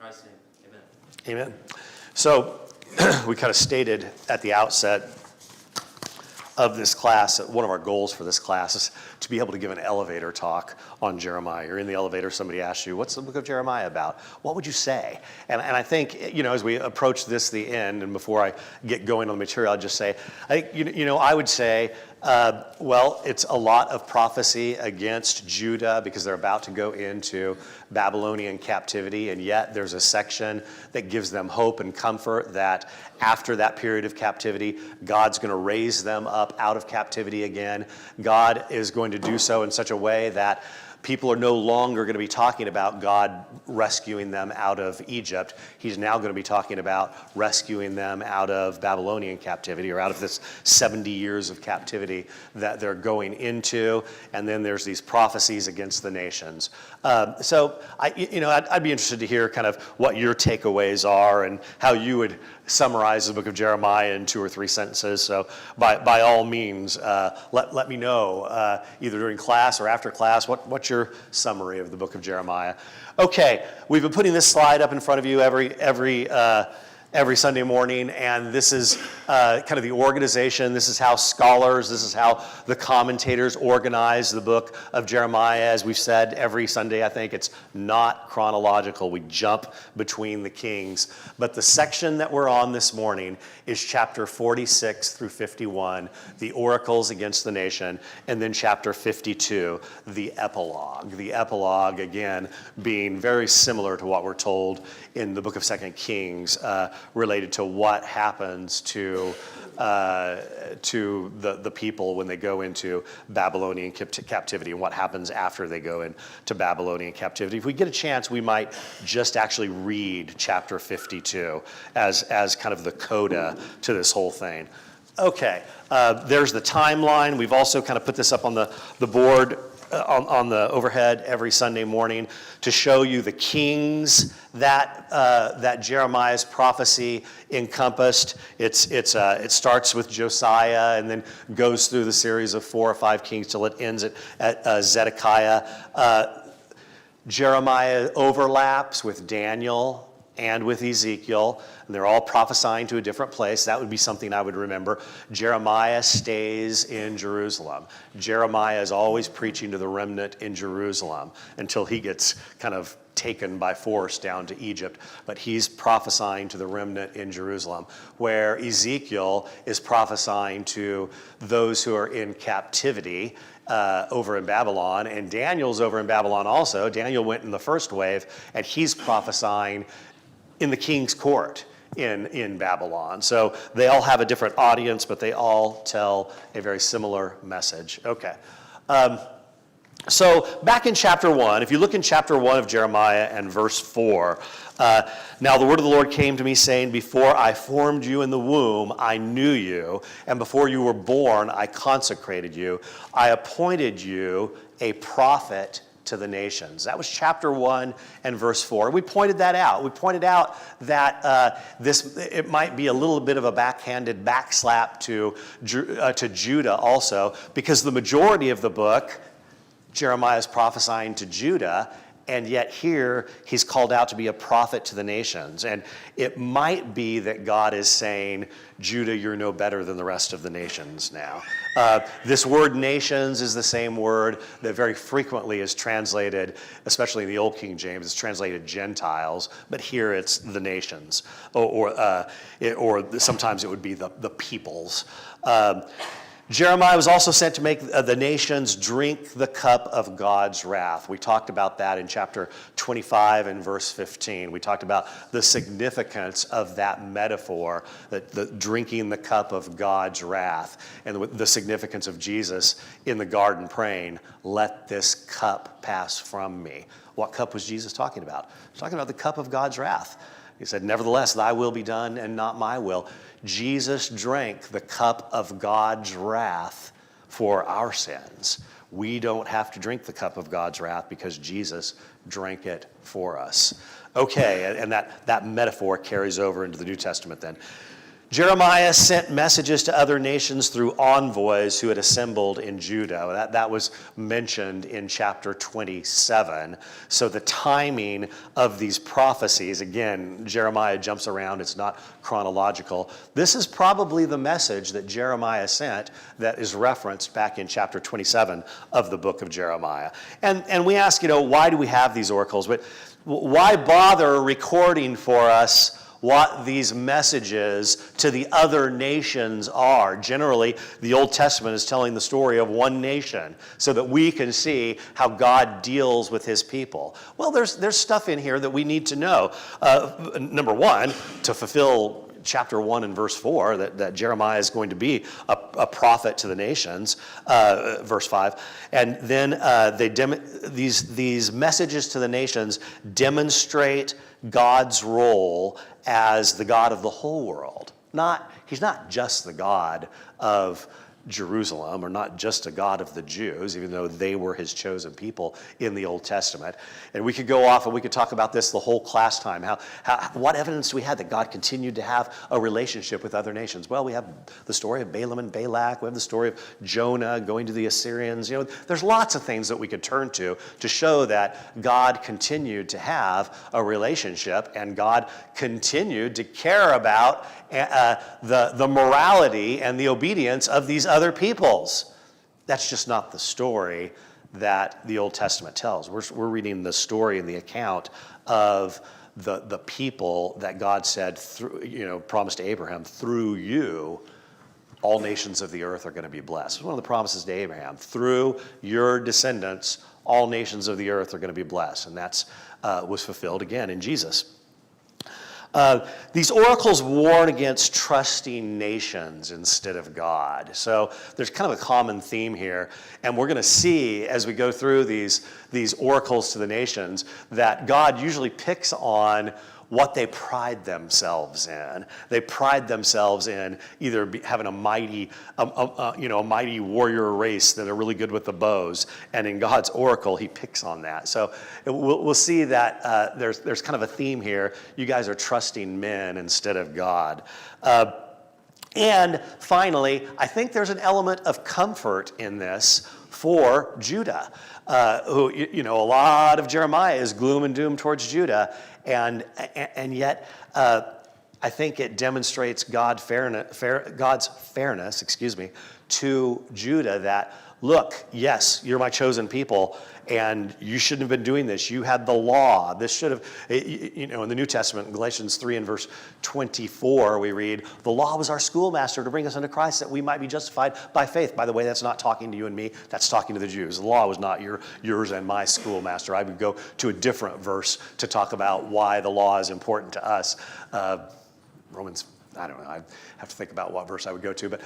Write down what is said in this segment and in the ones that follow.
Christ's name, amen. Amen. So we kind of stated at the outset of this class, one of our goals for this class is to be able to give an elevator talk on Jeremiah. You're in the elevator, somebody asks you, what's the book of Jeremiah about? What would you say? And I think, as we approach the end, and before I get going on the material, I'll just say, I think, I would say, it's a lot of prophecy against Judah because they're about to go into Babylonian captivity, and yet there's a section that gives them hope and comfort that after that period of captivity, God's going to raise them up out of captivity again. God is going to do so in such a way that people are no longer going to be talking about God rescuing them out of Egypt. He's now going to be talking about rescuing them out of Babylonian captivity, or out of this 70 years of captivity that they're going into. And then there's these prophecies against the nations. So I'd be interested to hear kind of what your takeaways are and how you would summarize the book of Jeremiah in 2 or 3 sentences. So by all means, let me know either during class or after class what's your summary of the book of Jeremiah. Okay, we've been putting this slide up in front of you every Sunday morning, and this is kind of the organization. This is how scholars, this is how the commentators organize the book of Jeremiah. As we've said every Sunday, I think it's not chronological. We jump between the kings. But the section that we're on this morning is chapter 46 through 51, the oracles against the nation, and then chapter 52, the epilogue. The epilogue, again, being very similar to what we're told in the book of 2 Kings, related to what happens to the people when they go into Babylonian captivity, and what happens after they go into Babylonian captivity. If we get a chance, we might just actually read chapter 52 as kind of the coda to this whole thing. Okay, there's the timeline. We've also kind of put this up on the board on the overhead every Sunday morning to show you the kings that Jeremiah's prophecy encompassed. It starts with Josiah and then goes through the series of 4 or 5 kings till it ends at Zedekiah. Jeremiah overlaps with Daniel and with Ezekiel, and they're all prophesying to a different place. That would be something I would remember. Jeremiah stays in Jerusalem. Jeremiah is always preaching to the remnant in Jerusalem until he gets kind of taken by force down to Egypt, but he's prophesying to the remnant in Jerusalem, where Ezekiel is prophesying to those who are in captivity over in Babylon, and Daniel's over in Babylon also. Daniel went in the first wave, and he's prophesying in the king's court in Babylon. So they all have a different audience, but they all tell a very similar message. Okay. So back in chapter 1, if you look in chapter 1 of Jeremiah and verse 4, now the word of the Lord came to me saying, before I formed you in the womb, I knew you, and before you were born, I consecrated you. I appointed you a prophet to the nations. That was chapter 1 and verse 4. We pointed that out. We pointed out that it might be a little bit of a backhanded backslap to Judah also, because the majority of the book, Jeremiah is prophesying to Judah, and yet here he's called out to be a prophet to the nations. And it might be that God is saying, Judah, you're no better than the rest of the nations now. This word nations is the same word that very frequently is translated, especially in the Old King James, it's translated Gentiles, but here it's the nations, or sometimes it would be the peoples. Jeremiah was also sent to make the nations drink the cup of God's wrath. We talked about that in chapter 25 and verse 15. We talked about the significance of that metaphor, the drinking the cup of God's wrath, and the significance of Jesus in the garden praying, let this cup pass from me. What cup was Jesus talking about? He's talking about the cup of God's wrath. He said, nevertheless, thy will be done and not my will. Jesus drank the cup of God's wrath for our sins. We don't have to drink the cup of God's wrath because Jesus drank it for us. Okay, and that metaphor carries over into the New Testament then. Jeremiah sent messages to other nations through envoys who had assembled in Judah. That was mentioned in chapter 27. So the timing of these prophecies, again, Jeremiah jumps around. It's not chronological. This is probably the message that Jeremiah sent that is referenced back in chapter 27 of the book of Jeremiah. And we ask, why do we have these oracles? But why bother recording for us what these messages to the other nations are? Generally, the Old Testament is telling the story of one nation so that we can see how God deals with his people. Well, there's stuff in here that we need to know. Number one, to fulfill chapter 1 and verse 4, that Jeremiah is going to be a prophet to the nations, verse 5. And then these messages to the nations demonstrate God's role as the God of the whole world. He's not just the God of Jerusalem, or not just a God of the Jews, even though they were his chosen people in the Old Testament. And we could go off and we could talk about this the whole class time. What evidence do we have that God continued to have a relationship with other nations? Well, we have the story of Balaam and Balak. We have the story of Jonah going to the Assyrians. There's lots of things that we could turn to show that God continued to have a relationship, and God continued to care about the morality and the obedience of these other peoples. That's just not the story that the Old Testament tells. We're reading the story and the account of the people that God said, promised to Abraham, through you, all nations of the earth are going to be blessed. It's one of the promises to Abraham. Through your descendants, all nations of the earth are going to be blessed. And that was fulfilled again in Jesus. These oracles warn against trusting nations instead of God. So there's kind of a common theme here. And we're going to see as we go through these oracles to the nations that God usually picks on what they pride themselves in. They pride themselves in either having a mighty warrior race that are really good with the bows. And in God's oracle, he picks on that. So we'll see that there's kind of a theme here. You guys are trusting men instead of God. And finally, I think there's an element of comfort in this for Judah, who, a lot of Jeremiah is gloom and doom towards Judah. And yet, I think it demonstrates God's fairness, to Judah that, look, yes, you're my chosen people, and you shouldn't have been doing this. You had the law. This should have, in the New Testament, in Galatians 3 and verse 24, we read, the law was our schoolmaster to bring us unto Christ that we might be justified by faith. By the way, that's not talking to you and me. That's talking to the Jews. The law was not yours and my schoolmaster. I would go to a different verse to talk about why the law is important to us. Romans, I don't know. I have to think about what verse I would go to.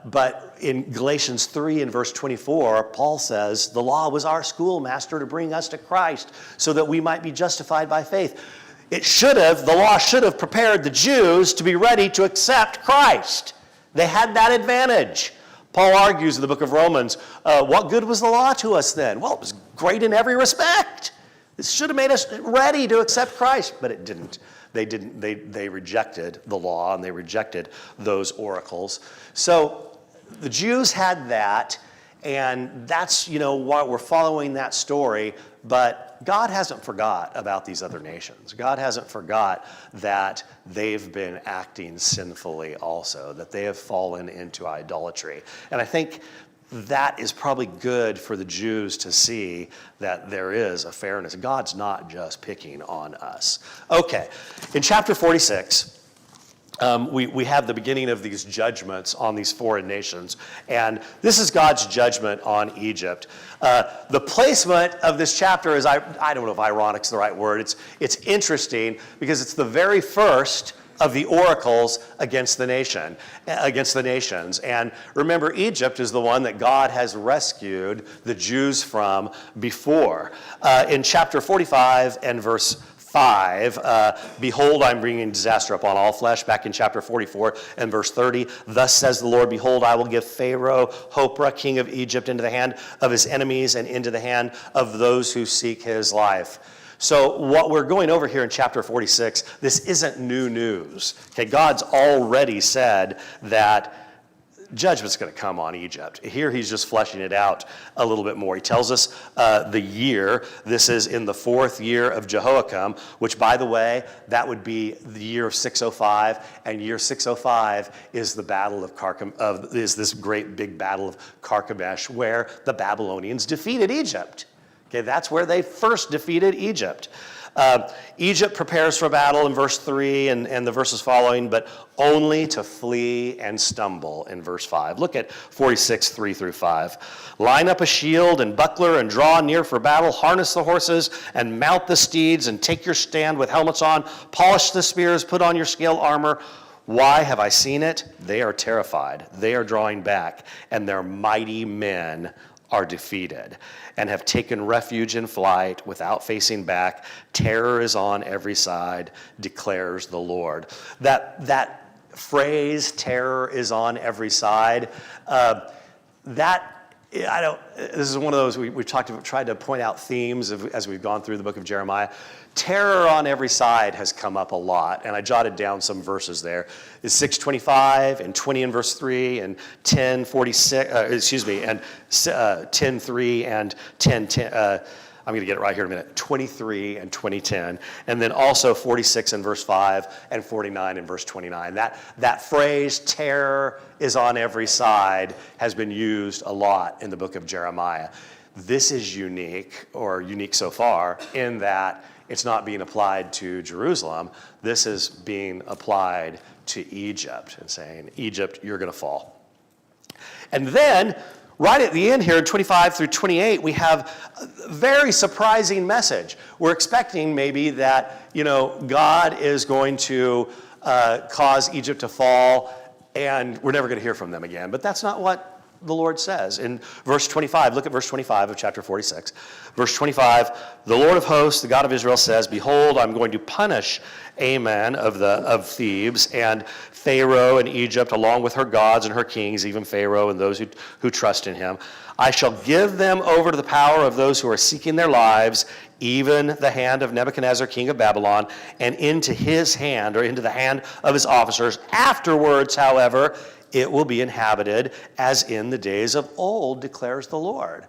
But in Galatians 3 and verse 24, Paul says, the law was our schoolmaster to bring us to Christ so that we might be justified by faith. The law should have prepared the Jews to be ready to accept Christ. They had that advantage. Paul argues in the book of Romans, what good was the law to us then? Well, it was great in every respect. It should have made us ready to accept Christ, but it didn't. They rejected the law, and they rejected those oracles. So the Jews had that, and that's, why we're following that story. But God hasn't forgot about these other nations. God hasn't forgot that they've been acting sinfully also, that they have fallen into idolatry. And I think that is probably good for the Jews to see that there is a fairness. God's not just picking on us. Okay, in chapter 46, we have the beginning of these judgments on these foreign nations. And this is God's judgment on Egypt. The placement of this chapter is, I don't know if ironic's the right word. It's interesting because it's the very first of the oracles against the nations. And remember, Egypt is the one that God has rescued the Jews from before. In chapter 45 and verse 5, behold, I'm bringing disaster upon all flesh. Back in chapter 44 and verse 30, thus says the Lord, behold, I will give Pharaoh, Hophra, king of Egypt, into the hand of his enemies and into the hand of those who seek his life. So what we're going over here in chapter 46, this isn't new news. Okay, God's already said that judgment's going to come on Egypt. Here he's just fleshing it out a little bit more. He tells us the year. This is in the 4th year of Jehoiakim, which, by the way, that would be the year of 605. And year 605 is the battle of is this great big battle of Carchemish, where the Babylonians defeated Egypt. Okay, that's where they first defeated Egypt. Egypt prepares for battle in verse 3 and the verses following, but only to flee and stumble in verse 5. Look at 46, 3 through 5. Line up a shield and buckler and draw near for battle. Harness the horses and mount the steeds and take your stand with helmets on. Polish the spears, put on your scale armor. Why have I seen it? They are terrified. They are drawing back, and their mighty men are defeated and have taken refuge in flight without facing back. Terror is on every side, declares the Lord. That phrase, terror is on every side, this is one of those, we've tried to point out themes as we've gone through the book of Jeremiah. Terror on every side has come up a lot, and I jotted down some verses there. It's 6:25 and 20 in verse 3 and 10:46, and 10:3 and 10:10. I'm going to get it right here in a minute. 23 and 20:10, and then also 46 in verse 5 and 49 in verse 29. That phrase, terror is on every side, has been used a lot in the book of Jeremiah. This is unique so far, in that it's not being applied to Jerusalem. This is being applied to Egypt and saying, Egypt, you're going to fall. And then, right at the end here, in 25 through 28, we have a very surprising message. We're expecting maybe that, God is going to cause Egypt to fall, and we're never going to hear from them again. But that's not what the Lord says. In verse 25, look at verse 25 of chapter 46. Verse 25, the Lord of hosts, the God of Israel says, behold, I'm going to punish Ammon of Thebes and Pharaoh and Egypt, along with her gods and her kings, even Pharaoh and those who trust in him. I shall give them over to the power of those who are seeking their lives, even the hand of Nebuchadnezzar, king of Babylon, and into his hand, or into the hand of his officers. Afterwards, however, it will be inhabited as in the days of old, declares the Lord.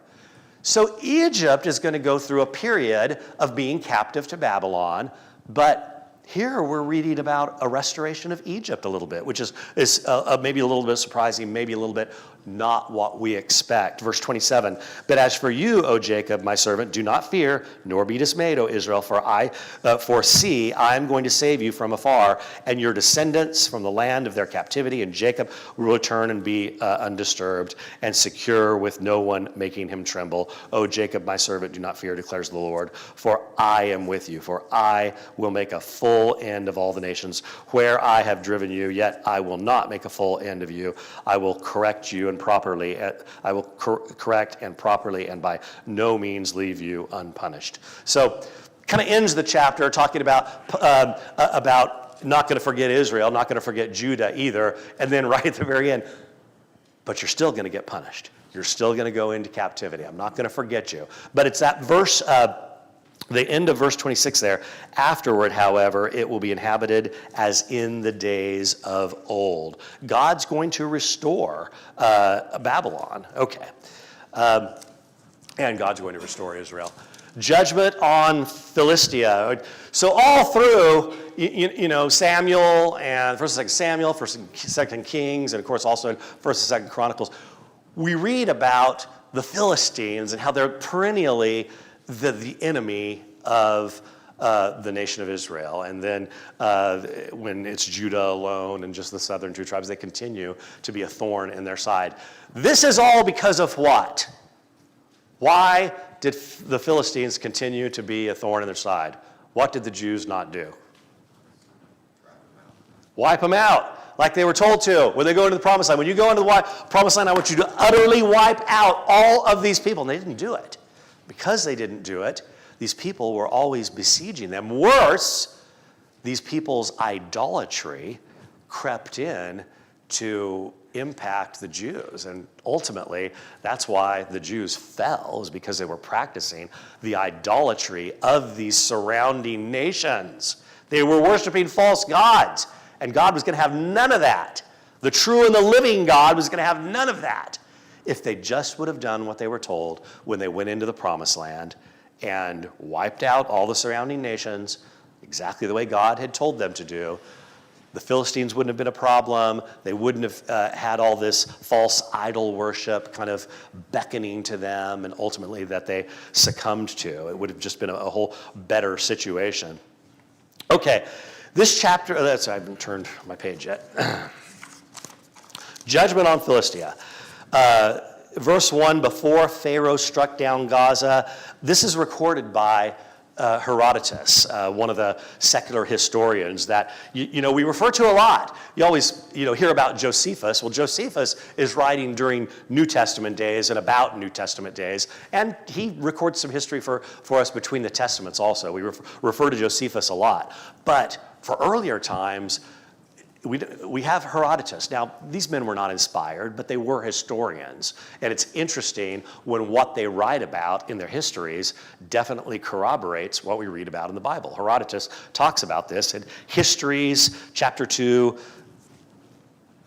So Egypt is going to go through a period of being captive to Babylon, but here we're reading about a restoration of Egypt a little bit, which is maybe a little bit surprising, maybe a little bit not what we expect. Verse 27, but as for you, O Jacob, my servant, do not fear, nor be dismayed, O Israel, for see, I am going to save you from afar, and your descendants from the land of their captivity, and Jacob will return and be undisturbed and secure, with no one making him tremble. O Jacob, my servant, do not fear, declares the Lord, for I am with you, for I will make a full end of all the nations where I have driven you, yet I will not make a full end of you. I will correct you and properly. I will correct and properly, and by no means leave you unpunished. So, kind of ends the chapter talking about not going to forget Israel, not going to forget Judah either, and then right at the very end, but you're still going to get punished. You're still going to go into captivity. I'm not going to forget you. But it's that verse. The end of verse 26 there. Afterward, however, it will be inhabited as in the days of old. God's going to restore Babylon. Okay. And God's going to restore Israel. Judgment on Philistia. So all through, Samuel and 1st and 2nd Samuel, 1st and 2nd Kings, and of course also in 1st and 2nd Chronicles, we read about the Philistines and how they're perennially the enemy of the nation of Israel. And then when it's Judah alone and just the southern two tribes, they continue to be a thorn in their side. This is all because of what? Why did the Philistines continue to be a thorn in their side? What did the Jews not do? Wipe them out, like they were told to when they go into the promised land. When you go into the promised land, I want you to utterly wipe out all of these people. And they didn't do it. Because they didn't do it, these people were always besieging them. Worse, these people's idolatry crept in to impact the Jews. And ultimately, that's why the Jews fell, is because they were practicing the idolatry of these surrounding nations. They were worshiping false gods, and God was going to have none of that. The true and the living God was going to have none of that if they just would have done what they were told when they went into the promised land and wiped out all the surrounding nations exactly the way God had told them to do. The Philistines wouldn't have been a problem. They wouldn't have had all this false idol worship kind of beckoning to them, and ultimately that they succumbed to. It would have just been a whole better situation. Okay, this chapter, I haven't turned my page yet. Judgment on Philistia. Verse 1, before Pharaoh struck down Gaza, this is recorded by Herodotus, one of the secular historians that we refer to a lot. You always hear about Josephus. Well, Josephus is writing during New Testament days and about New Testament days, and he records some history for us between the Testaments also. We refer to Josephus a lot. But for earlier times, we have Herodotus. Now, these men were not inspired, but they were historians. And it's interesting when what they write about in their histories definitely corroborates what we read about in the Bible. Herodotus talks about this in Histories, chapter 2,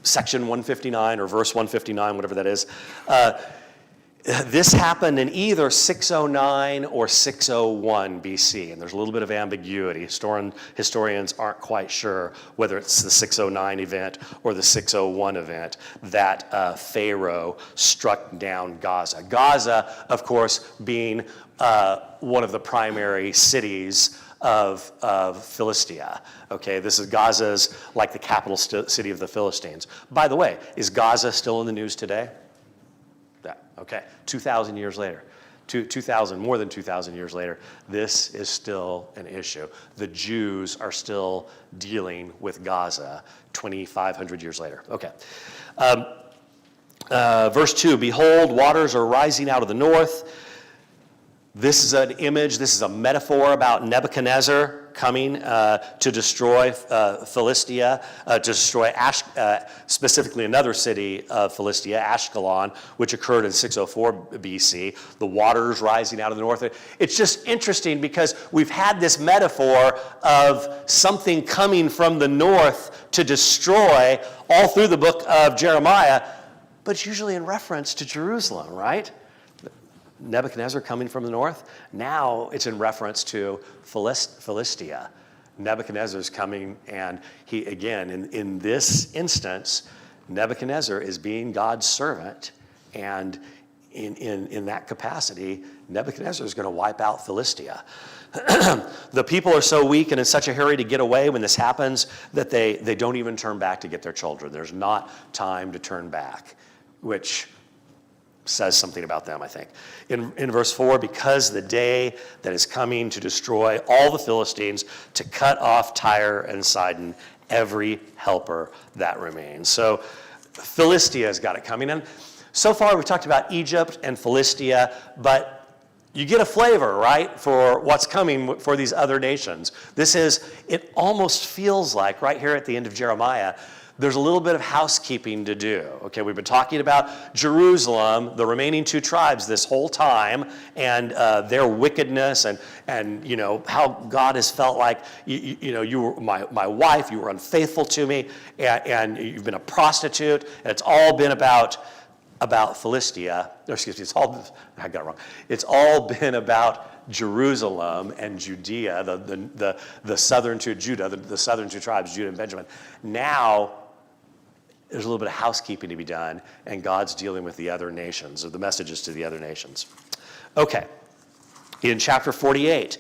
section 159, or verse 159, whatever that is. This happened in either 609 or 601 BC, and there's a little bit of ambiguity. Historians aren't quite sure whether it's the 609 event or the 601 event that Pharaoh struck down Gaza. Gaza, of course, being one of the primary cities of Philistia. Okay, this is Gaza's like the capital city of the Philistines. By the way, is Gaza still in the news today? Okay, 2,000 years later, more than 2,000 years later, this is still an issue. The Jews are still dealing with Gaza 2,500 years later. Okay. Verse 2, behold, waters are rising out of the north. This is an image, this is a metaphor about Nebuchadnezzar coming to destroy Philistia, to destroy specifically another city of Philistia, Ashkelon, which occurred in 604 BC. The waters rising out of the north. It's just interesting because we've had this metaphor of something coming from the north to destroy all through the book of Jeremiah, but it's usually in reference to Jerusalem, right? Nebuchadnezzar coming from the north. Now it's in reference to Philistia. Nebuchadnezzar's coming, and he, again, in this instance, Nebuchadnezzar is being God's servant, and in that capacity, Nebuchadnezzar is going to wipe out Philistia. The people are so weak and in such a hurry to get away when this happens that they don't even turn back to get their children. There's not time to turn back, which says something about them, I think. In verse 4, because the day that is coming to destroy all the Philistines, to cut off Tyre and Sidon, every helper that remains. So Philistia has got it coming. And so far we've talked about Egypt and Philistia, but you get a flavor, right, for what's coming for these other nations. It almost feels like, right here at the end of Jeremiah, there's a little bit of housekeeping to do. Okay, we've been talking about Jerusalem, the remaining two tribes this whole time, and their wickedness, and how God has felt like you were my wife, you were unfaithful to me, and you've been a prostitute, and it's all been about Philistia. I got it wrong. It's all been about Jerusalem and Judea, the southern two Judah, the southern two tribes, Judah and Benjamin. Now there's a little bit of housekeeping to be done, and God's dealing with the other nations, or the messages to the other nations. Okay, in chapter 48,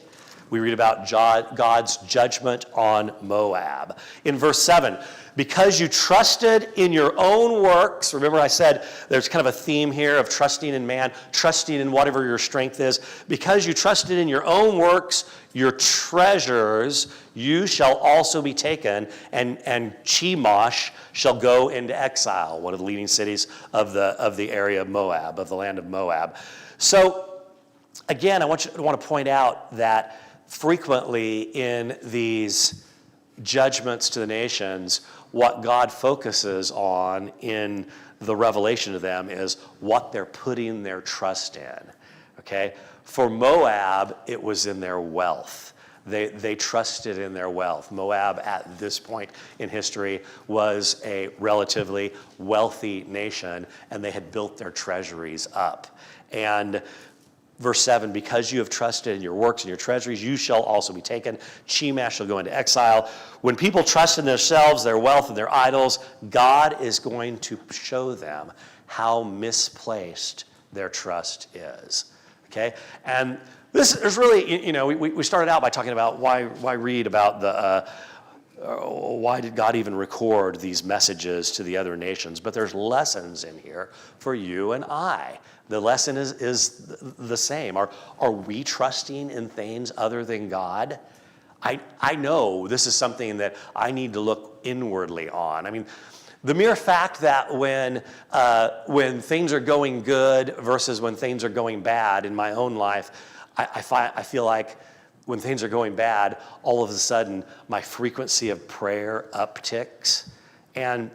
we read about God's judgment on Moab. In verse 7, because you trusted in your own works, remember I said there's kind of a theme here of trusting in man, trusting in whatever your strength is. Because you trusted in your own works, your treasures, you shall also be taken, and Chemosh shall go into exile, one of the leading cities of the area of Moab, of the land of Moab. So again, I want to point out that frequently in these judgments to the nations, what God focuses on in the revelation to them is what they're putting their trust in, okay? For Moab, it was in their wealth. They trusted in their wealth. Moab, at this point in history, was a relatively wealthy nation, and they had built their treasuries up. And verse 7, because you have trusted in your works and your treasuries, you shall also be taken. Chemash shall go into exile. When people trust in themselves, their wealth, and their idols, God is going to show them how misplaced their trust is. Okay? And this is really, we started out by talking about why read about why did God even record these messages to the other nations? But there's lessons in here for you and I. The lesson is the same. Are we trusting in things other than God? I know this is something that I need to look inwardly on. I mean, the mere fact that when things are going good versus when things are going bad in my own life, I feel like when things are going bad, all of a sudden my frequency of prayer upticks, and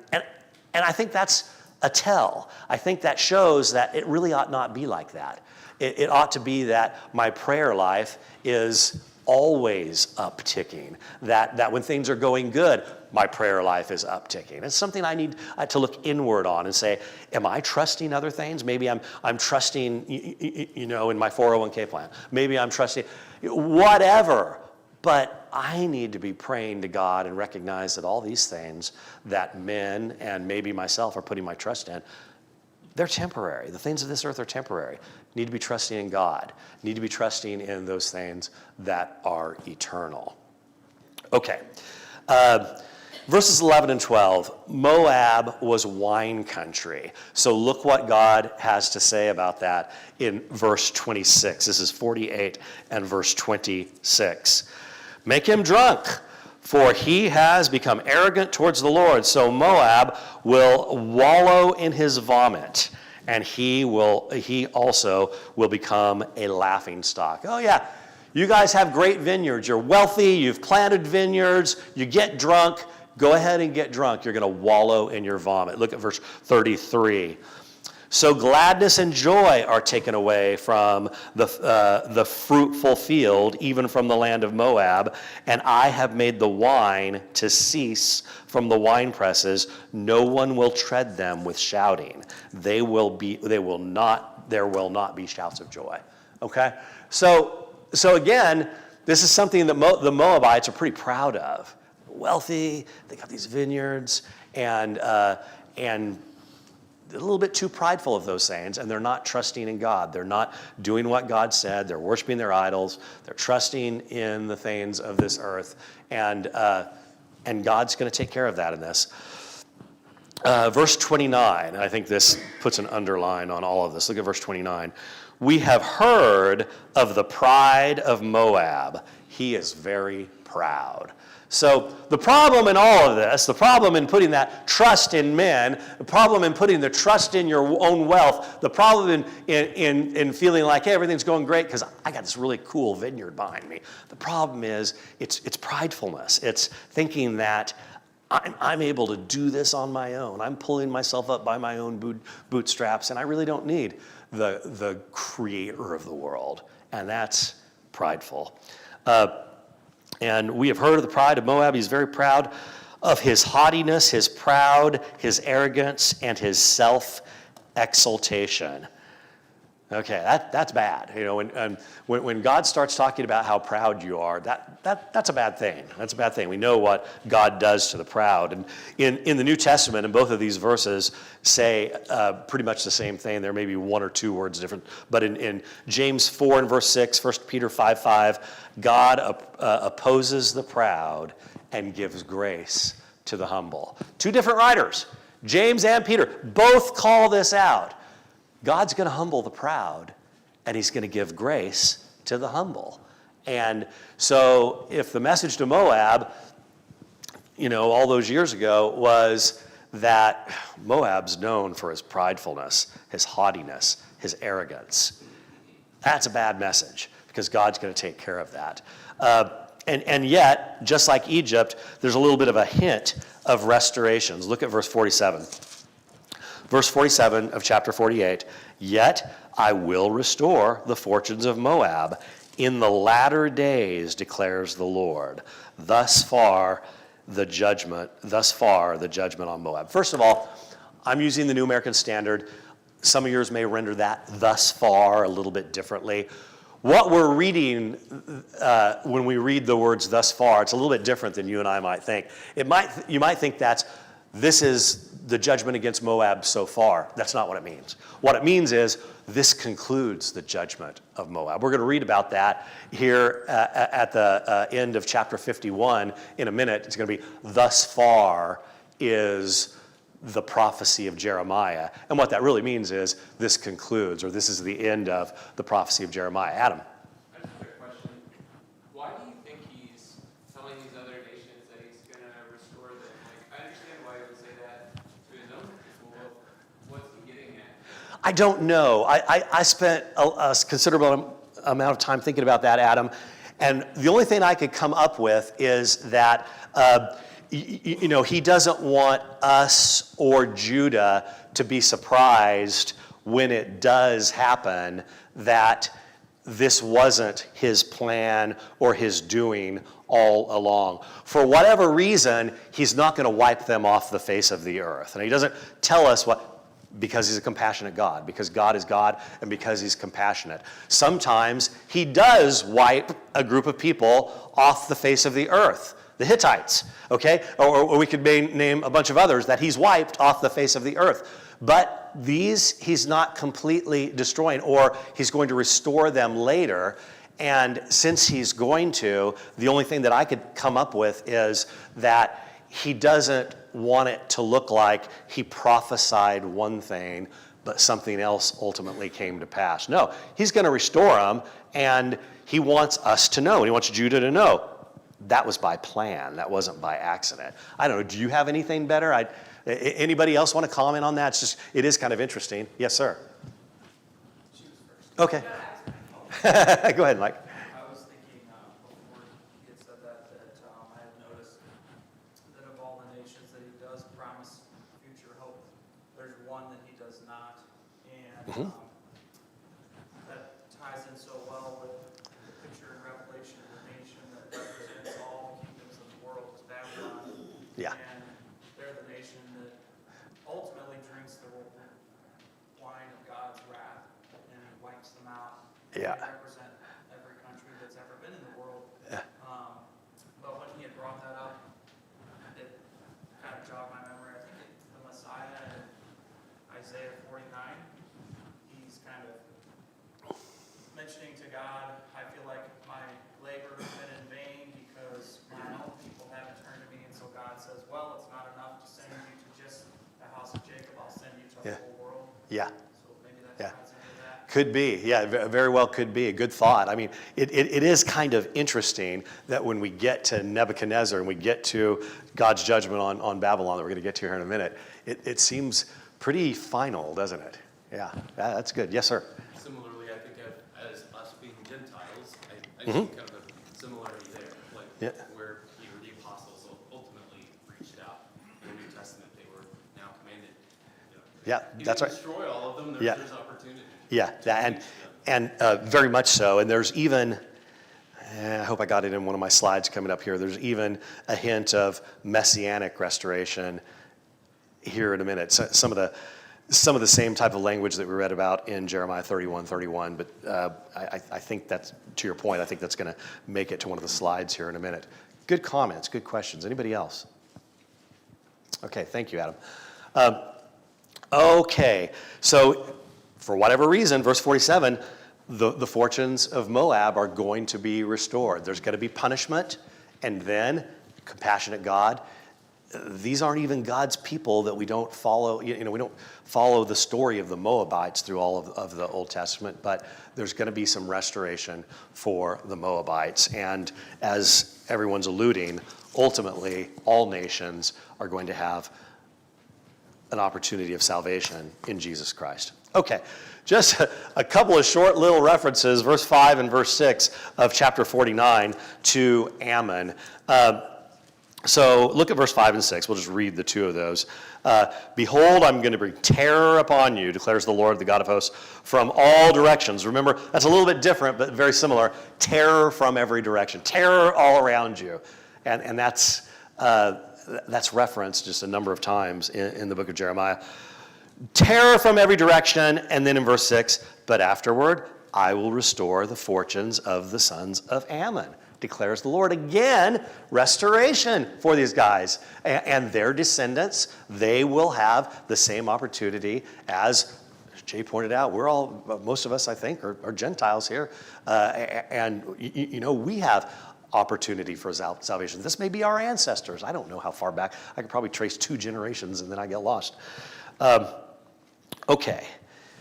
I think that's a tell. I think that shows that it really ought not be like that. It ought to be that my prayer life is always upticking, that when things are going good, my prayer life is upticking. It's something I need to look inward on and say, am I trusting other things? Maybe I'm trusting, in my 401k plan. Maybe I'm trusting whatever. But I need to be praying to God and recognize that all these things that men and maybe myself are putting my trust in, they're temporary. The things of this earth are temporary. Need to be trusting in God. Need to be trusting in those things that are eternal. Okay. Verses 11 and 12, Moab was wine country. So look what God has to say about that in verse 26. This is 48 and verse 26. Make him drunk, for he has become arrogant towards the Lord. So Moab will wallow in his vomit, and he also will become a laughing stock. Oh yeah, you guys have great vineyards. You're wealthy. You've planted vineyards. You get drunk. Go ahead and get drunk. You're going to wallow in your vomit. Look at verse 33. So gladness and joy are taken away from the fruitful field, even from the land of Moab, and I have made the wine to cease from the wine presses. No one will tread them with shouting. There will not be shouts of joy. Okay? So again, this is something that the Moabites are pretty proud of. Wealthy, they got these vineyards, and a little bit too prideful of those things, and they're not trusting in God. They're not doing what God said. They're worshiping their idols. They're trusting in the things of this earth, and God's going to take care of that in this. Verse 29, I think this puts an underline on all of this. Look at verse 29. We have heard of the pride of Moab. He is very proud. So the problem in all of this, the problem in putting that trust in men, the problem in putting the trust in your own wealth, the problem in feeling like, hey, everything's going great because I got this really cool vineyard behind me. The problem is it's pridefulness. It's thinking that I'm able to do this on my own. I'm pulling myself up by my own bootstraps, and I really don't need the creator of the world. And that's prideful. And we have heard of the pride of Moab. He's very proud of his haughtiness, his pride, his arrogance, and his self-exaltation. Okay, that's bad. When God starts talking about how proud you are, that's a bad thing. That's a bad thing. We know what God does to the proud. And in the New Testament, and both of these verses say pretty much the same thing. There may be one or two words different. But in James 4 and verse 6, 1 Peter 5:5, God opposes the proud and gives grace to the humble. Two different writers, James and Peter, both call this out. God's going to humble the proud, and he's going to give grace to the humble. And so if the message to Moab, all those years ago was that Moab's known for his pridefulness, his haughtiness, his arrogance, that's a bad message because God's going to take care of that. And yet, just like Egypt, there's a little bit of a hint of restorations. Look at verse 47. Verse 47 of chapter 48, yet I will restore the fortunes of Moab in the latter days, declares the Lord. Thus far the judgment on Moab. First of all, I'm using the New American Standard. Some of yours may render that thus far a little bit differently. What we're reading when we read the words thus far, it's a little bit different than you and I might think. You might think this is the judgment against Moab so far. That's not what it means. What it means is this concludes the judgment of Moab. We're going to read about that here at the end of chapter 51 in a minute. It's going to be thus far is the prophecy of Jeremiah. And what that really means is this concludes, or this is the end of the prophecy of Jeremiah. Adam. I have a quick question. Why do you think he's telling these other nations that he's going to restore them? Like, I understand why he would say that to his own people, but what's he getting at? I don't know. I spent a considerable amount of time thinking about that, Adam. And the only thing I could come up with is that he doesn't want us or Judah to be surprised when it does happen that this wasn't his plan or his doing all along. For whatever reason, he's not going to wipe them off the face of the earth. And he doesn't tell us because he's a compassionate God, because God is God, and because he's compassionate. Sometimes he does wipe a group of people off the face of the earth. The Hittites, okay? Or we could name a bunch of others that he's wiped off the face of the earth. But these he's not completely destroying, or he's going to restore them later. And since he's going to, the only thing that I could come up with is that he doesn't want it to look like he prophesied one thing, but something else ultimately came to pass. No, he's going to restore them, and he wants us to know, and he wants Judah to know. That was by plan. That wasn't by accident. I don't know. Do you have anything better? Anybody else want to comment on that? It is kind of interesting. Yes, sir. Okay. Go ahead, Mike. I was thinking before he had said that I had noticed that of all the nations that he does promise future hope, there's one that he does not, and that ties in so well with the picture in Revelation of the nation that represents all kingdoms of the world as Babylon. Yeah. And they're the nation that ultimately drinks the wine of God's wrath and wipes them out. Yeah. They represent every country that's ever been in the world. Yeah. But when he had brought that up, it kind of jogged my memory. I think the Messiah in Isaiah 49, he's kind of mentioning to God, I feel like my labor has been in vain because my own people haven't turned to me. And so God says, well, it's not enough to send you to just the house of Jacob. I'll send you to the whole world. Yeah. So maybe that ties into that. Could be. Yeah, very well could be. A good thought. I mean, it is kind of interesting that when we get to Nebuchadnezzar and we get to God's judgment on Babylon that we're going to get to here in a minute, it seems pretty final, doesn't it? Yeah, that's good. Yes, sir. Similarly, I think as us being Gentiles, I see kind of a similarity there, like where the apostles ultimately reached out. In the New Testament, they were now commanded. Yeah, that's right. Destroy all of them. Yeah. There's opportunity. Yeah, and very much so. And there's even, I hope I got it in one of my slides coming up here, there's even a hint of messianic restoration here in a minute. So some of the same type of language that we read about in Jeremiah 31:31, but I think that's, to your point, I think that's going to make it to one of the slides here in a minute. Good comments, good questions. Anybody else? Okay, thank you, Adam. Okay, so for whatever reason, verse 47, the fortunes of Moab are going to be restored. There's going to be punishment, and then compassionate God. These aren't even God's people that we don't follow. We don't follow the story of the Moabites through all of the Old Testament, but there's going to be some restoration for the Moabites. And as everyone's alluding, ultimately, all nations are going to have an opportunity of salvation in Jesus Christ. Okay, just a couple of short little references, verse 5 and verse 6 of chapter 49 to Ammon. So look at verse 5 and 6. We'll just read the two of those. Behold, I'm going to bring terror upon you, declares the Lord, the God of hosts, from all directions. Remember, that's a little bit different, but very similar. Terror from every direction. Terror all around you. And that's referenced just a number of times in the book of Jeremiah. Terror from every direction, and then in verse 6, but afterward, I will restore the fortunes of the sons of Ammon, declares the Lord. Again, restoration for these guys. And their descendants, they will have the same opportunity as Jay pointed out. We're all, most of us, I think, are Gentiles here. And, we have opportunity for salvation. This may be our ancestors. I don't know how far back. I could probably trace 2 generations and then I get lost. Okay.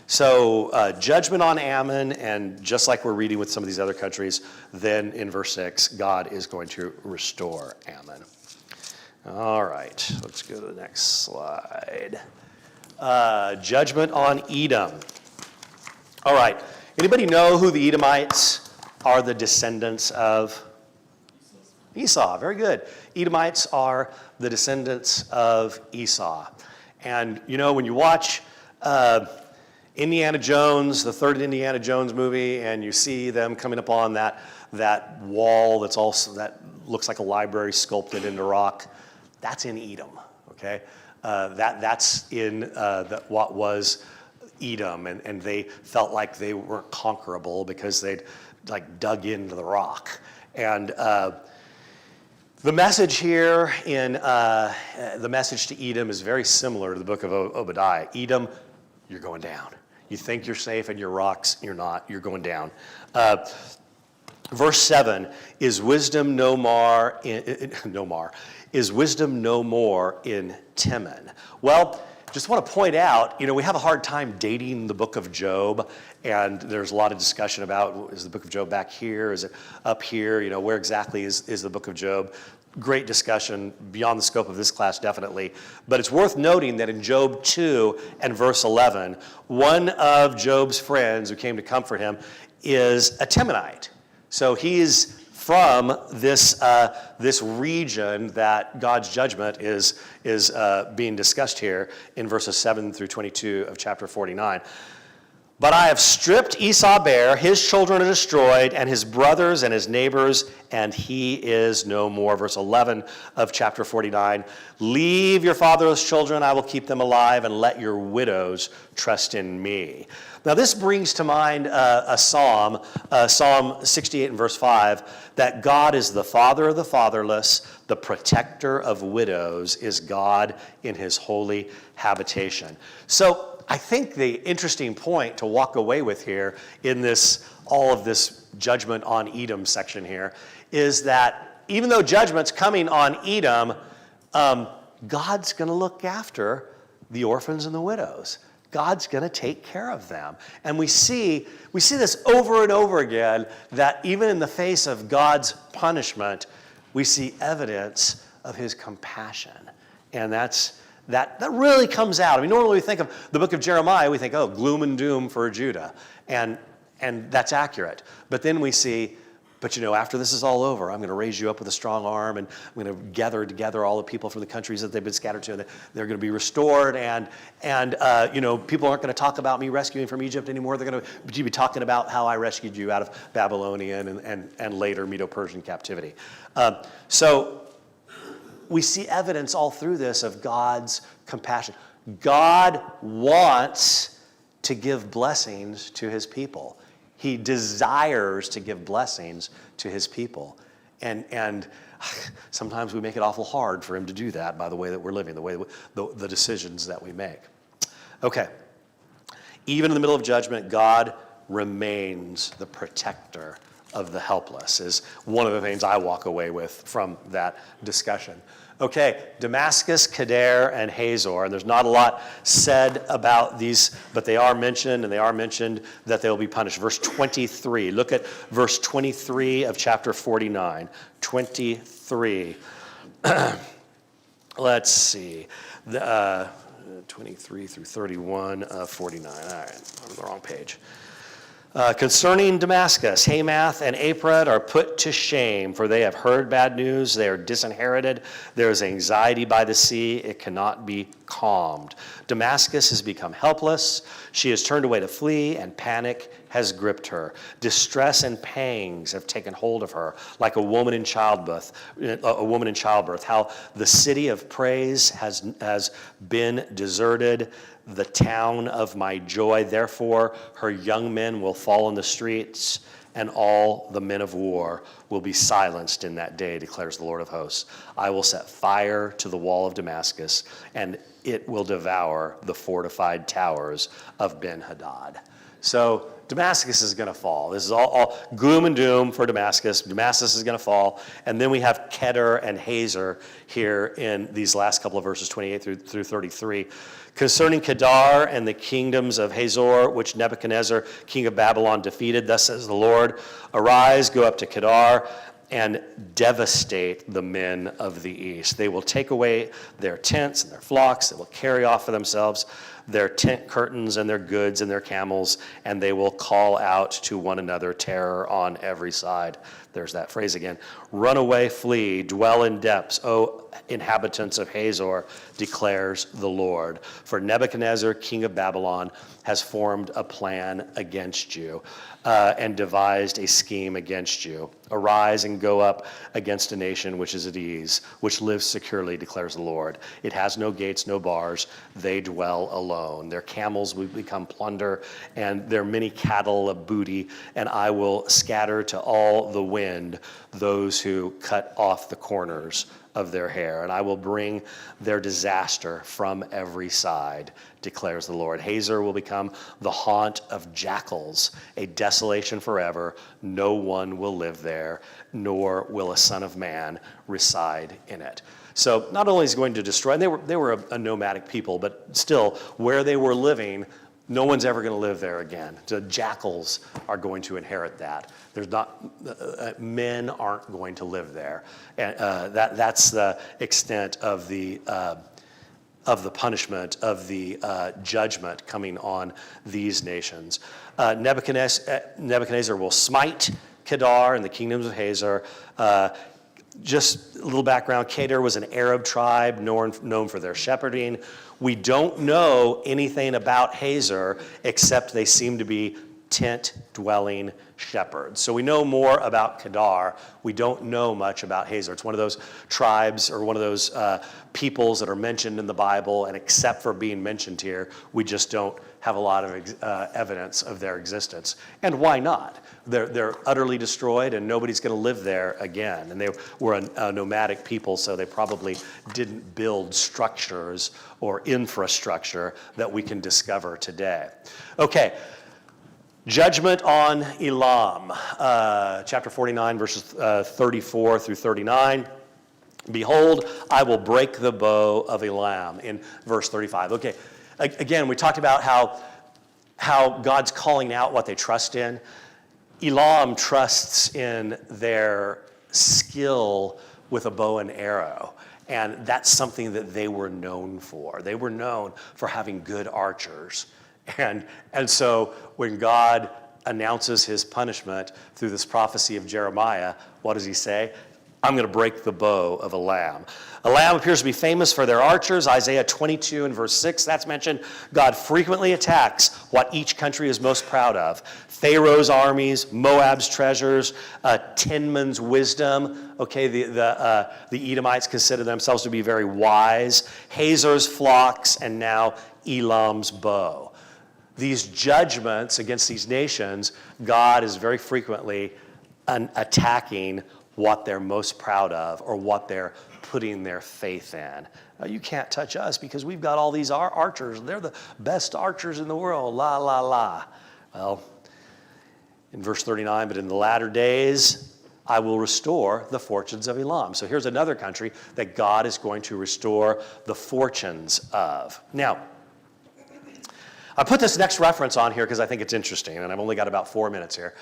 So judgment on Ammon, and just like we're reading with some of these other countries, then in verse 6, God is going to restore Ammon. All right, let's go to the next slide. Judgment on Edom. All right, anybody know who the Edomites are the descendants of? Esau, very good. Edomites are the descendants of Esau. And, when you watch Indiana Jones, the third Indiana Jones movie, and you see them coming up on that wall that looks like a library sculpted into rock, that's in Edom, okay? That's in what was Edom, and they felt like they weren't conquerable because they'd dug into the rock. And the message here in the message to Edom is very similar to the book of Obadiah. Edom, you're going down. You think you're safe and you're rocks, you're not, you're going down. Verse 7, is wisdom no more in Timon? Well, just want to point out, we have a hard time dating the book of Job, and there's a lot of discussion about, is the book of Job back here? Is it up here? Where exactly is the book of Job? Great discussion, beyond the scope of this class, definitely. But it's worth noting that in Job 2 and verse 11, one of Job's friends who came to comfort him is a Timonite. So he's from this region that God's judgment is being discussed here in verses 7 through 22 of chapter 49. But I have stripped Esau bare, his children are destroyed, and his brothers and his neighbors, and he is no more. Verse 11 of chapter 49, leave your fatherless children, I will keep them alive, and let your widows trust in me. Now this brings to mind a psalm, Psalm 68 and verse 5, that God is the father of the fatherless, the protector of widows is God in his holy habitation. So I think the interesting point to walk away with here in all of this judgment on Edom section here is that even though judgment's coming on Edom, God's going to look after the orphans and the widows. God's going to take care of them. And we see this over and over again, that even in the face of God's punishment, we see evidence of his compassion. And that really comes out. I mean, normally we think of the book of Jeremiah, we think, oh, gloom and doom for Judah. And that's accurate. But then we see, after this is all over, I'm going to raise you up with a strong arm, and I'm going to gather together all the people from the countries that they've been scattered to, and they're going to be restored, and people aren't going to talk about me rescuing from Egypt anymore. They're going to be talking about how I rescued you out of Babylonian and later Medo-Persian captivity. So we see evidence all through this of God's compassion. God wants to give blessings to his people. He desires to give blessings to his people. And sometimes we make it awful hard for him to do that by the way that we're living, the decisions that we make. Okay. Even in the middle of judgment, God remains the protector of the helpless, is one of the things I walk away with from that discussion. Okay, Damascus, Kedar, and Hazor, and there's not a lot said about these, but they are mentioned, and they are mentioned that they will be punished. Verse 23, look at verse 23 of chapter 49. 23. Let's see. 23 through 31 of 49. All right, I'm on the wrong page. Concerning Damascus, Hamath and Aprad are put to shame, for they have heard bad news. They are disinherited. There is anxiety by the sea. It cannot be calmed. Damascus has become helpless. She has turned away to flee, and panic has gripped her. Distress and pangs have taken hold of her, like a woman in childbirth. How the city of praise has been deserted, the town of my joy. Therefore, her young men will fall in the streets, and all the men of war will be silenced in that day, declares the Lord of hosts. I will set fire to the wall of Damascus, and it will devour the fortified towers of Ben-Hadad. So Damascus is going to fall. This is all gloom and doom for Damascus. Damascus is going to fall. And then we have Kedar and Hazer here in these last couple of verses, 28 through 33. Concerning Kedar and the kingdoms of Hazor, which Nebuchadnezzar, king of Babylon, defeated, thus says the Lord, arise, go up to Kedar, and devastate the men of the east. They will take away their tents and their flocks. They will carry off for themselves their tent curtains and their goods and their camels, and they will call out to one another terror on every side. There's that phrase again. Run away, flee, dwell in depths, O inhabitants of Hazor, declares the Lord. For Nebuchadnezzar, king of Babylon, has formed a plan against you and devised a scheme against you. Arise and go up against a nation which is at ease, which lives securely, declares the Lord. It has no gates, no bars. They dwell alone. Their camels will become plunder, and their many cattle a booty, and I will scatter to all the wind those who cut off the corners of their hair, and I will bring their disaster from every side, declares the Lord. Hazor will become the haunt of jackals, a desolation forever. No one will live there, nor will a son of man reside in it. So not only is he going to destroy, and they were a nomadic people, but still, where they were living, no one's ever going to live there again. The jackals are going to inherit that. There's not, men aren't going to live there. And that's the extent of the punishment, of the judgment coming on these nations. Nebuchadnezzar will smite Kedar and the kingdoms of Hazor. Just a little background, Kedar was an Arab tribe known for their shepherding. We don't know anything about Hazor except they seem to be tent-dwelling shepherds. So we know more about Kedar. We don't know much about Hazor. It's one of those tribes or one of those peoples that are mentioned in the Bible, and except for being mentioned here, we just don't have a lot of evidence of their existence. And why not? They're utterly destroyed, and nobody's going to live there again. And they were a nomadic people, so they probably didn't build structures or infrastructure that we can discover today. Okay. Judgment on Elam, chapter 49, verses 34 through 39. Behold, I will break the bow of Elam, in verse 35. Okay, again, we talked about how God's calling out what they trust in. Elam trusts in their skill with a bow and arrow. And that's something that they were known for. They were known for having good archers. And so when God announces his punishment through this prophecy of Jeremiah, what does he say? I'm going to break the bow of Elam. Elam appears to be famous for their archers. Isaiah 22 and verse 6, that's mentioned. God frequently attacks what each country is most proud of. Pharaoh's armies, Moab's treasures, Tinman's wisdom. Okay, the Edomites consider themselves to be very wise. Hazor's flocks, and now Elam's bow. These judgments against these nations, God is very frequently attacking what they're most proud of or what they're putting their faith in. You can't touch us because we've got all these archers. They're the best archers in the world. La, la, la. Well, in verse 39, but in the latter days, I will restore the fortunes of Elam. So here's another country that God is going to restore the fortunes of. Now, I put this next reference on here because I think it's interesting, and I've only got about 4 minutes here.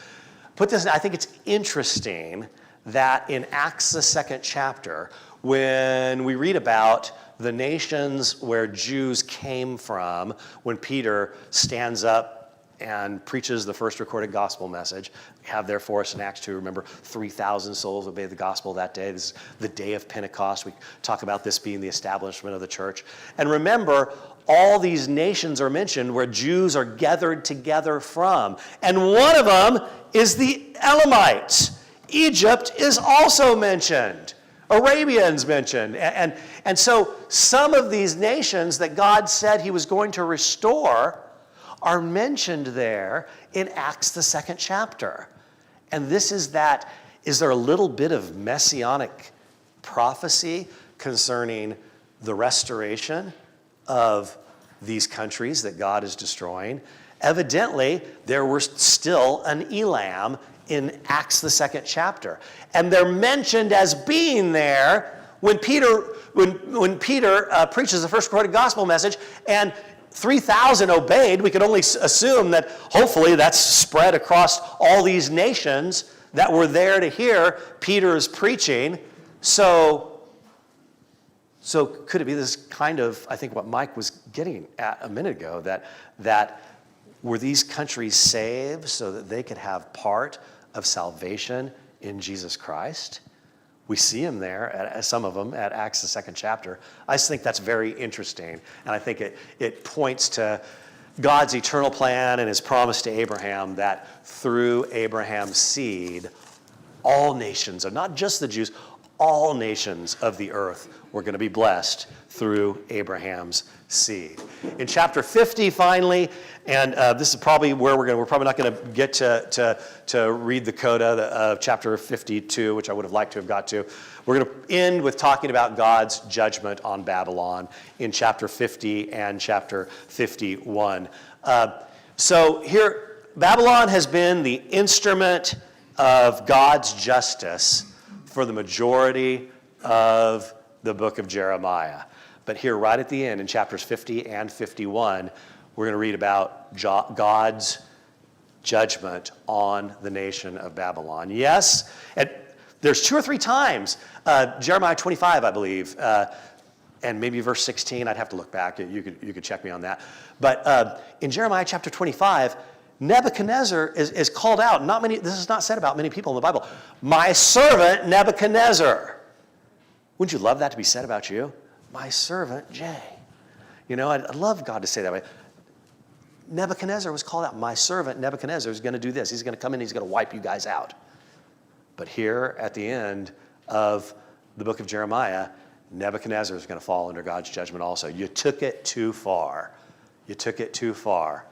I think it's interesting that in Acts, the 2nd chapter, when we read about the nations where Jews came from when Peter stands up and preaches the first recorded gospel message. We have there for us in Acts 2, remember, 3,000 souls obeyed the gospel that day. This is the day of Pentecost. We talk about this being the establishment of the church. And remember, all these nations are mentioned where Jews are gathered together from. And one of them is the Elamites. Egypt is also mentioned. Arabians mentioned. And so some of these nations that God said he was going to restore are mentioned there in Acts, the 2nd chapter. And this is that, is there a little bit of messianic prophecy concerning the restoration of these countries that God is destroying? Evidently, there was still an Elam in Acts, the 2nd chapter. And they're mentioned as being there when Peter preaches the first recorded gospel message, and 3,000 obeyed. We could only assume that hopefully that's spread across all these nations that were there to hear Peter's preaching. So could it be this kind of, I think what Mike was getting at a minute ago, that were these countries saved so that they could have part of salvation in Jesus Christ? We see him there, some of them, at Acts, the 2nd chapter. I just think that's very interesting. And I think it points to God's eternal plan and his promise to Abraham that through Abraham's seed, all nations, and not just the Jews, all nations of the earth were going to be blessed through Abraham's seed. In chapter 50, finally, and this is probably where we're probably not going to get to read the coda of chapter 52, which I would have liked to have got to. We're going to end with talking about God's judgment on Babylon in chapter 50 and chapter 51. So here, Babylon has been the instrument of God's justice for the majority of the book of Jeremiah. But here, right at the end, in chapters 50 and 51, we're going to read about God's judgment on the nation of Babylon. Yes, there's 2 or 3 times, Jeremiah 25, I believe, and maybe verse 16. I'd have to look back. You could check me on that. But in Jeremiah chapter 25, Nebuchadnezzar is called out. This is not said about many people in the Bible. My servant Nebuchadnezzar. Wouldn't you love that to be said about you? My servant Jay. You know, I'd love God to say that way. Nebuchadnezzar was called out. My servant Nebuchadnezzar is going to do this. He's going to come in. He's going to wipe you guys out. But here at the end of the book of Jeremiah, Nebuchadnezzar is going to fall under God's judgment also. You took it too far. You took it too far,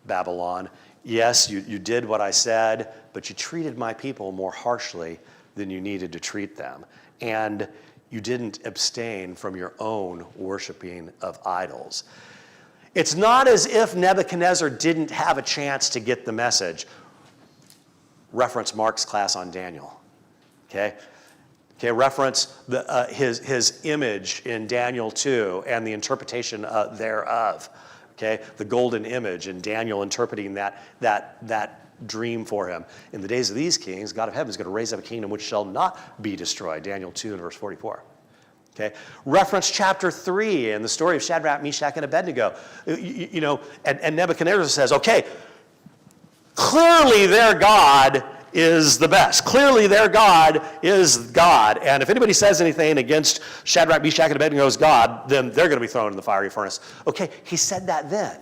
Babylon. Yes, you did what I said, but you treated my people more harshly than you needed to treat them. And you didn't abstain from your own worshiping of idols. It's not as if Nebuchadnezzar didn't have a chance to get the message. Reference Mark's class on Daniel. Okay, reference his image in Daniel 2 and the interpretation thereof. Okay, the golden image and Daniel interpreting that dream for him. In the days of these kings, God of heaven is going to raise up a kingdom which shall not be destroyed. Daniel 2 and verse 44. Okay, reference chapter 3 and the story of Shadrach, Meshach, and Abednego. And Nebuchadnezzar says, okay, clearly their God is the best. Clearly their God is God. And if anybody says anything against Shadrach, Meshach, and Abednego's God, then they're going to be thrown in the fiery furnace. Okay, he said that then.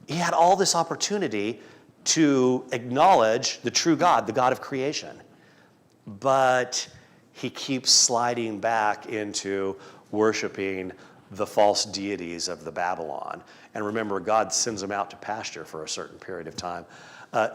He had all this opportunity to acknowledge the true God, the God of creation. But he keeps sliding back into worshiping the false deities of the Babylon. And remember, God sends them out to pasture for a certain period of time.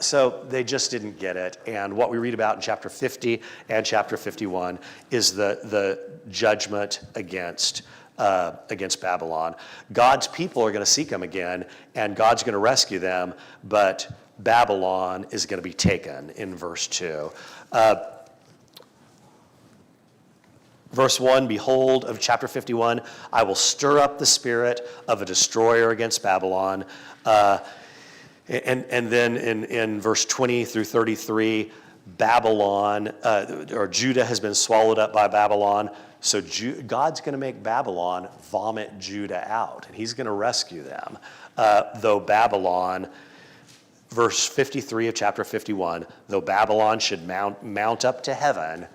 So they just didn't get it. And what we read about in chapter 50 and chapter 51 is the judgment against Babylon. God's people are going to seek him again, and God's going to rescue them, but Babylon is going to be taken in verse 2. Verse 1, behold, of chapter 51, I will stir up the spirit of a destroyer against Babylon. And then in verse 20 through 33, Babylon, or Judah has been swallowed up by Babylon. So God's going to make Babylon vomit Judah out, and he's going to rescue them. Though Babylon, verse 53 of chapter 51, though Babylon should mount up to heaven,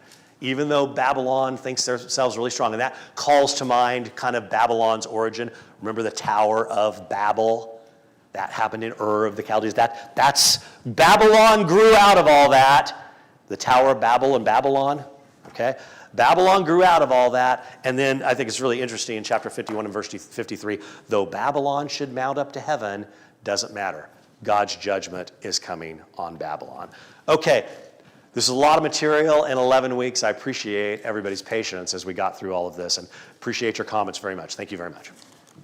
even though Babylon thinks themselves really strong, and that calls to mind kind of Babylon's origin. Remember the Tower of Babel? That happened in Ur of the Chaldees. That's Babylon grew out of all that. The Tower of Babel in Babylon, okay? Babylon grew out of all that. And then I think it's really interesting in chapter 51 and verse 53, though Babylon should mount up to heaven, doesn't matter. God's judgment is coming on Babylon. Okay, this is a lot of material in 11 weeks. I appreciate everybody's patience as we got through all of this and appreciate your comments very much. Thank you very much.